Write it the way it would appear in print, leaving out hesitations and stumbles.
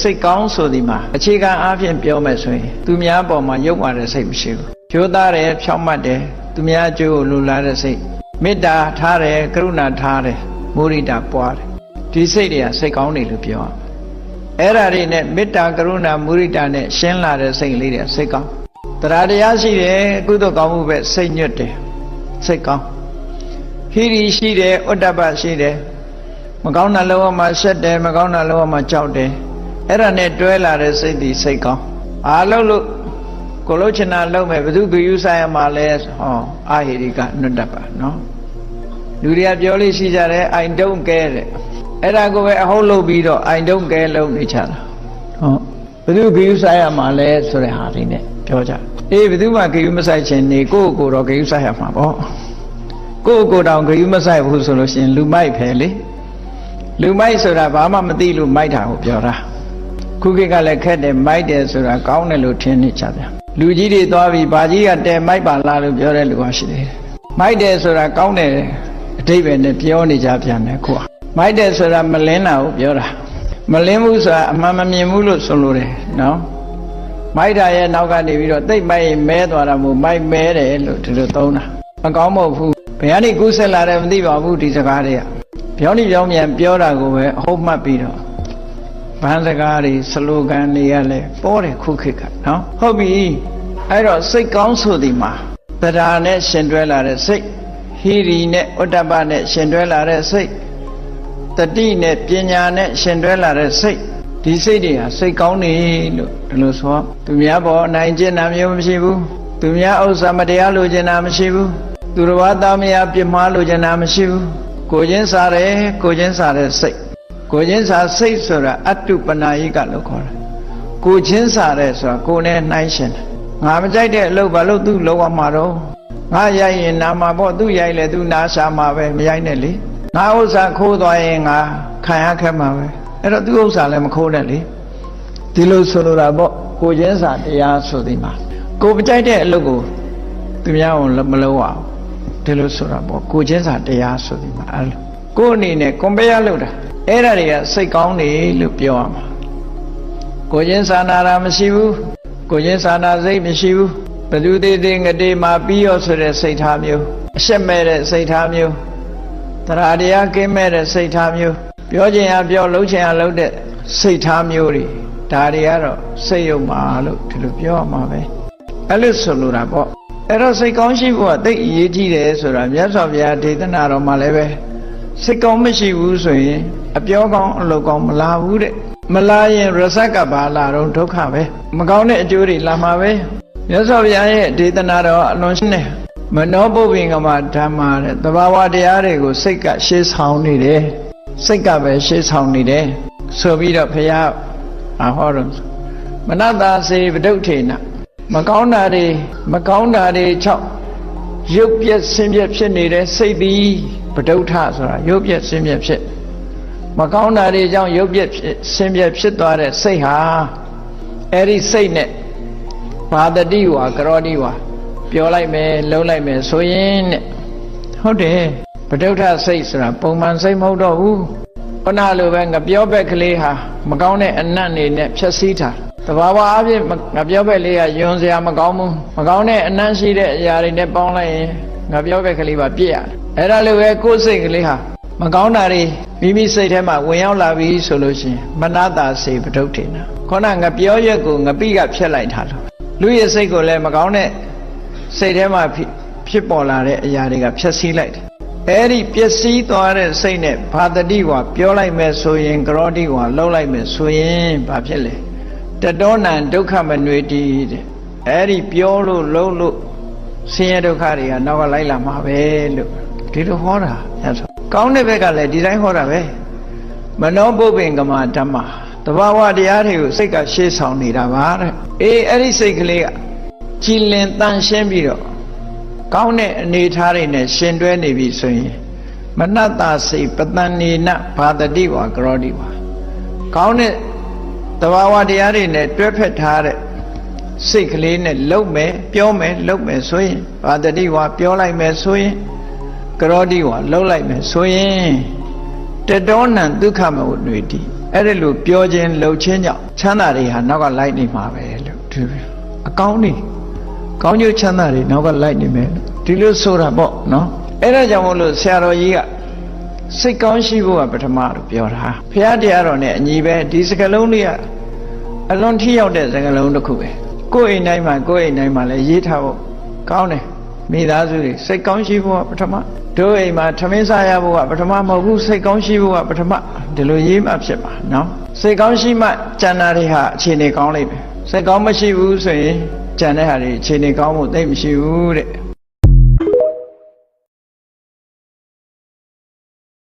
စိတ်ကောင်းဆိုဒီမှာအခြေခံအားဖြင့်ပြောမယ်ဆိုရင်သူများပေါ်မှာရုပ်ပါတဲ့စိတ်မရှိဘူးကြိုးသားတယ်ဖြောင့်မတ်တယ်သူများအကျိုးကိုလိုလားတဲ့စိတ်မေတ္တာထားတယ်ကရုဏာထားတယ်မုဒိတာပွားတယ်ဒီစိတ်တွေကစိတ်ကောင်းတယ်လို့ပြောရမယ်အဲ့ဒါတွေနဲ့မေတ္တာကရုဏာမုဒိတာနဲ့ရှင်းလာတဲ့စိတ်လေးတွေစိတ်ကောင်းတရားတရားရှိတယ်ကုသိုလ်ကောင်းမှုပဲစိတ်ညွတ်တယ်စိတ်ကောင်းဟိရိရှိတယ်ဥဒ္ဒပရှိတယ်မကောင်းတာလောကမှာရှက်တယ်မကောင်းတာလောကမှာကြောက်တယ်အဲ့ဒါနဲ့တွဲလာတဲ့စိတ်ဒီစိတ်ကောင်းအားလုံးလို့ကိုလို့ချင်တာလုံးမဲ့ဘယ်သူဂယုဆိုင်ရမှာလဲဟောအာဟိရိကနုတ္တပနော်လူတွေကပြောလို့ရှိကြတယ်အိုင်တုံးကဲတဲ့အဲ့ဒါကိုပဲအဟုတ်လုပ်ပြီးတော့အိုင်တုံးကဲလုံးနေချတာဟောဘယ်သူဂယုဆိုင်ရမှာလဲဆိုတဲ့ဟာလေးနဲ့ပြောကြအေးဘယ်သူမှဂယုမဆိုင်ချင်နေကိုယ့်ကိုယ်တော့ဂယုဆိုင်ရမှာပေါ့ကိုယ့်ကိုယ်တောင်ဂယုမဆိုင်ဘူးဆိုလို့ရှိရင်လူမိုက်ဖယ်လေလူမိုက်ဆိုတာဘာမှမသိလို့မိုက်တာကိုပြောတာခုခေတ်ကလည်းခက်တယ်မိုက်တယ်ဆိုတာကောင်းတယ်လို့ထင်နေကြတယ်လူကြီးတွေသွားပြီးဘာကြီးကတဲမိုက်ပါလားလို့ပြောတဲ့လူကရှိတယ်မိုက်တယ်ဆိုတာကောင်းတယ်အဓိပ္ပာယ်နဲ့ပြောနေကြပြန်တယ်ခုမိုက်တယ်ဆိုတာမလင်းတာကိုပြောတာမလင်းဘူးဆိုတာအမှန်မမြင်ဘူးလို့ဆိုလိုတယ်နော်မိုက်တာရဲ့နောက်ကနေပြီးတော့တိတ်မိုက်မဲသွားတာမို့မိုက်မဲတယ်လို့ဒီလိုသုံးတာမကောင်းမဟုတ်ဘူးဘယ်ကနေကူးဆက်လာတယ်မသိပါဘူးဒီစကားတွေကပြောင်းနေပြောင်းပြန်ပြောတာကိုပဲအဟုတ်မှတ်ပြီးတော့ဗန်းစကားတွေစလိုဂန်တွေကလည်းပေါ်တယ်ခုခေတ်ကနော်ဟုတ်ပြီအဲ့တော့စိတ်ကောင်းဆိုဒီမှာတရားနဲ့ရှင်တွဲလာတဲ့စိတ်ဟိရိနဲ့ဥဒ္ဒပနဲ့ရှင်တွဲလာတဲ့စိတ်တတိနဲ့ပညာနဲ့ရှင်တွဲလာတဲ့စိတ်ဒီစိတ်တွေဟာစိတ်ကောင်းနေလို့ဒီလိုဆိုသူများပေါ်အနိုင်ကျင့်တာမျိုးမရှိဘူးသူများဥစ္စာမတရားလိုချင်တာမရှိဘူးသူတော်ဘာသားမယားပြစ်မှားလိုချင်တာမရှိဘူးကိုချင်းစားတယ်ကိုချင်းစားတဲ့စိတ်ကိုချင်းစားစိတ်ဆိုတာအတုပနာယိကလို့ခေါ်တယ်ကိုချင်းစားတယ်ဆိုတာကိုနဲ့နှိုင်းရှင်တယ်ငါမကြိုက်တဲ့အလုပ်ဘာလို့သူ့လောက်ရမှာတော့ငါရိုက်ရင်နာမှာပေါ့သူ့ရိုက်လေသူနာရှာမှာပဲမရိုက်နဲ့လေငါဥစ္စာခိုးသွားရင်ငါခံရခက်မှာပဲအဲ့တော့သူ့ဥစ္စာလည်းမခိုးနဲ့လေဒီလိုဆိုလိုတာပေါ့ကိုချင်းစားတရားဆိုဒီမှာကိုမကြိုက်တဲ့အလုပ်ကိုသူများအောင်မလုပ်အောင်ဒီလိုဆိုတာပေါ့ကိုချင်းစာတရားဆိုဒီမှာအဲ့လိုကိုအနေနဲ့ကွန်ပျားလုပ်တာအဲ့ဒါတွေကစိတ်ကောင်းနေလို့ပြောရမှာကိုချင်းစာနာတာမရှိဘူးကိုချင်းစာနာစိတ်မရှိဘူးဘယ်သူသေးသေးငတေမှာပြီးရောဆိုတဲ့စိတ်ထားမျိုးအရှက်မဲ့တဲ့စိတ်ထားမျိုးတရားတရားကင်းမဲ့တဲ့စိတ်ထားမျိုးပြောချင်အားပြောလုပ်ချင်အားလုပ်တဲ့စိတ်ထားမျိုးတွေဒါတွေကတော့စိတ်ယုံပါလို့ဒီလိုပြောရမှာပဲအဲ့လိုဆိုလိုတာပေါ့အဲ့တော့စိတ်ကောင်းရှိဖို့ကသိအရေးကြီးတယ်ဆိုတာမြတ်စွာဘုရားဒေသနာတော်မှာလည်းပဲစိတ်ကောင်းမရှိဘူးဆိုရင်အပြောကောင်းအလုပ်ကောင်းမလာဘူးတဲ့မလာရင်ရစကဘာလာတော့ဒုက္ခပဲမကောင်းတဲ့အကျိုးတွေလာမှာပဲမြတ်စွာဘုရားရဲ့ဒေသနာတော်အလွန်ရှင်းတယ်မနောပုပ္ပင်္ဂမဓမ္မတဲ့သဘာဝတရားတွေကိုစိတ်ကရှေ့ဆောင်နေတယ်စိတ်ကပဲရှေ့ဆောင်နေတယ်ဆိုပြီးတော့ဘုရားဟောတော့မနတစေပဒုဋ္ဌေနမကောင်းတာတွေ6ရုပ်ပြက်ဆင်းပြက်ဖြစ်နေတဲ့စိတ်သည်ပဒုဋ္ဌဆိုတာရုပ်ပြက်ဆင်းပြက်ဖြစ်မကောင်းတာတွေကြောင့်ရုပ်ပြက်ဆင်းပြက်ဖြစ်သွားတဲ့စိတ်ဟာအဲ့ဒီစိတ်နဲ့ဘာတတိဝါကရောတိဝါပြောလိုက်မယ်လုံးလိုက်မယ်ဆိုရင်တဲ့ဟုတ်တယ်ပဒုဋ္ဌစိတ်ဆိုတာပုံမှန်စိတ်မဟုတ်တော့ဘူးခုနလိုပဲငပြောဘက်ကလေးဟာမကောင်းတဲ့အနတ်နေနဲ့ဖြည့်ဆည်းထားတဘာဝအဖြစ်ငါပြောဘက်လေးကယွန်စရာမကောင်းဘူးမကောင်းတဲ့အနံ့ရှိတဲ့အရာတွေနဲ့ပေါင်းလိုက်ရင်ငါပြောဘက်ကလေးပါပြည့်ရတယ်အဲ့ဒါလိုပဲကိုယ်စိတ်ကလေးဟာမကောင်းတာတွေမိမိစိတ်ထဲမှာဝင်ရောက်လာပြီဆိုလို့ရှိရင်မနတာစေပဒုဋ္ဌေနာခေါနငါပြောရက်ကိုငပိကဖြတ်လိုက်တာလို့လူရဲ့စိတ်ကိုလည်းမကောင်းတဲ့စိတ်ထဲမှာဖြစ်ပေါ်လာတဲ့အရာတွေကဖြတ်စည်းလိုက်တယ်အဲ့ဒီပျက်စီးသွားတဲ့စိတ်နဲ့ဘာတတိဝါပြောလိုက်မယ်ဆိုရင်ကရောတိဝါလှုပ်လိုက်မယ်ဆိုရင်ဘာဖြစ်လဲတတောနံဒုက္ခမနွေတိတဲ့အဲ့ဒီပြောလို့လုံးလို့ဆင်းရဲဒုက္ခတွေကနောက်ကလိုက်လာမှာပဲလို့ဒီလိုဟောတာရသောကောင်းတဲ့ဘက်ကလည်းဒီတိုင်းဟောတာပဲမနောပုပ္ပင်္ဂမဓမ္မတဘာဝတရားတွေကိုစိတ်ကရှေ့ဆောင်နေတာပါတဲ့အေးအဲ့ဒီစိတ်ကလေးကကြည်လင်တန်ရှင်းပြီးတော့ကောင်းတဲ့အနေထားတွေနဲ့ရှင်တွဲနေပြီဆိုရင်မနတ္တစိတ်ပတန်နေနဘာတတိဝါကရောတိဝါကောင်းတဲ့တဘာဝတရားတွေနဲ့တွဲဖက်ထားတဲ့စိတ်ကလေးနဲ့လှုပ်မယ်ပြောမယ်လှုပ်မယ်ဆိုရင်ဘာတတိဝါပြောလိုက်မယ်ဆိုရင်ကရောတိဝါလှုပ်လိုက်မယ်ဆိုရင်တတောနံဒုက္ခမဝိနွေတိ အဲ့ဒီလိုပြောခြင်းလှုပ်ခြင်းကြောင့်ချမ်းသာတွေဟာနောက်ကလိုက်နေမှာပဲလို့ဒီအကောင်းနေကောင်းကျိုးချမ်းသာတွေနောက်ကလိုက်နေမယ်ဒီလိုဆိုတာပေါ့နော်အဲ့ဒါကြောင့်မို့လို့ဆရာတော်ကြီးကစိတ်ကောင်းရှိဖို့ကပထမလို့ပြောတာဘုရားတရားတော်နဲ့အညီပဲဒီစကားလုံးလေးကအလွန်ထိရောက်တဲ့စကားလုံးတစ်ခုပဲကိုယ်အိမ်တိုင်းမှာလည်းရေးထားဖို့ကောင်းတယ်မိသားစုတွေစိတ်ကောင်းရှိဖို့ကပထမတို့အိမ်မှာထမင်းစားရဖို့ကပထမမဟုတ်ဘူးစိတ်ကောင်းရှိဖို့ကပထမဒီလိုရေးမှဖြစ်ပါနော်စိတ်ကောင်းရှိမှကျန်တာတွေဟာအခြေအနေကောင်းလိမ့်မယ်စိတ်ကောင်းမရှိဘူးဆိုရင်ကျန်တဲ့ဟာတွေအခြေအနေကောင်းဖို့သိမရှိဘူးတဲ့